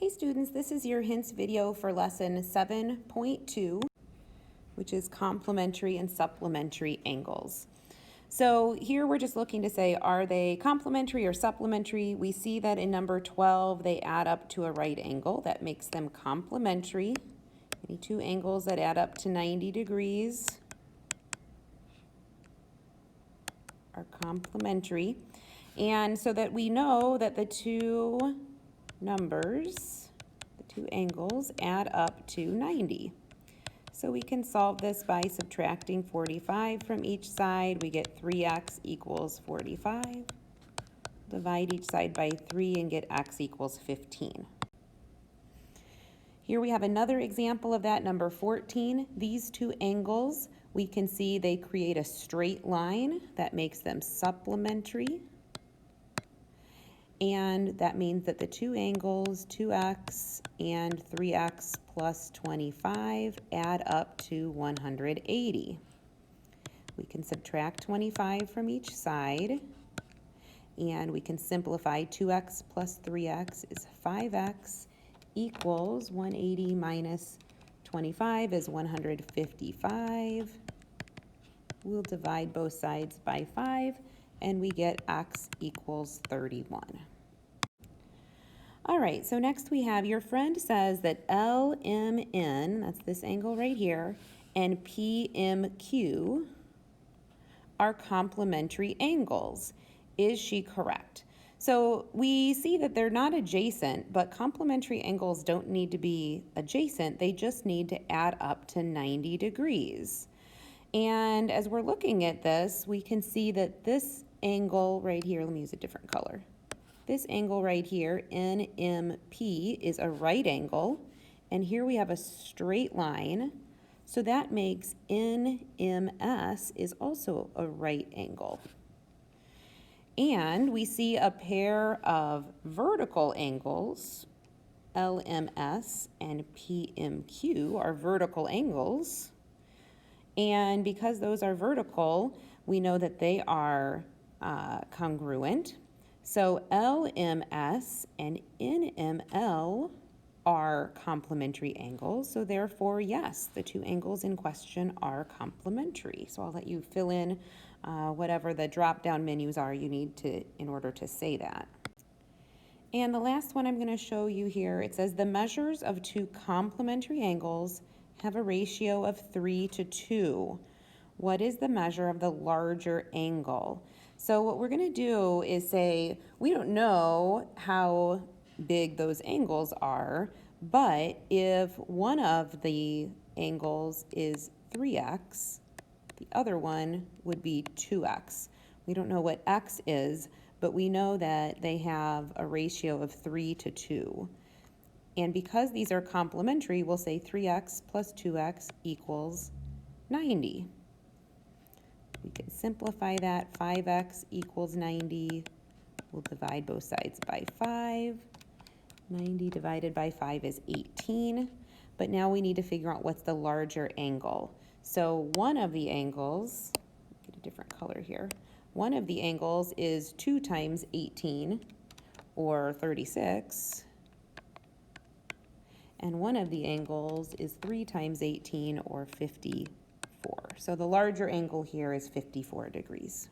Hey students, this is your hints video for lesson 7.2, which is complementary and supplementary angles. So here we're just looking to say, are they complementary or supplementary? We see that in number 12, they add up to a right angle. That makes them complementary. Any two angles that add up to 90 degrees are complementary. And so that we know that the two numbers, the two angles, add up to 90. So we can solve this by subtracting 45 from each side. We get 3x equals 45. Divide each side by 3 and get x equals 15. Here we have another example of that, number 14. These two angles, we can see they create a straight line. That makes them supplementary. And that means that the two angles, 2x and 3x plus 25, add up to 180. We can subtract 25 from each side, and we can simplify 2x plus 3x is 5x equals 180 minus 25 is 155. We'll divide both sides by 5, and we get x equals 31. All right, so next we have your friend says that LMN, that's this angle right here, and PMQ are complementary angles. Is she correct? So we see that they're not adjacent, but complementary angles don't need to be adjacent. They just need to add up to 90 degrees. And as we're looking at this, we can see that this angle right here, let me use a different color. This angle right here, NMP, is a right angle, and here we have a straight line, so that makes NMS is also a right angle. And we see a pair of vertical angles, LMS and PMQ are vertical angles, and because those are vertical, we know that they are congruent. So LMS and NML are complementary angles, so therefore, yes, the two angles in question are complementary. So I'll let you fill in whatever the drop-down menus are you need to in order to say that. And the last one I'm going to show you here, it says the measures of two complementary angles have a ratio of 3 to 2. What is the measure of the larger angle? So what we're going to do is say, we don't know how big those angles are, but if one of the angles is 3x, the other one would be 2x. We don't know what x is, but we know that they have a ratio of 3 to 2. And because these are complementary, we'll say 3x plus 2x equals 90. We can simplify that. 5x equals 90. We'll divide both sides by 5. 90 divided by 5 is 18. But now we need to figure out what's the larger angle. So one of the angles, get a different color here. One of the angles is 2 times 18, or 36. And one of the angles is 3 times 18, or 54. So the larger angle here is 54 degrees.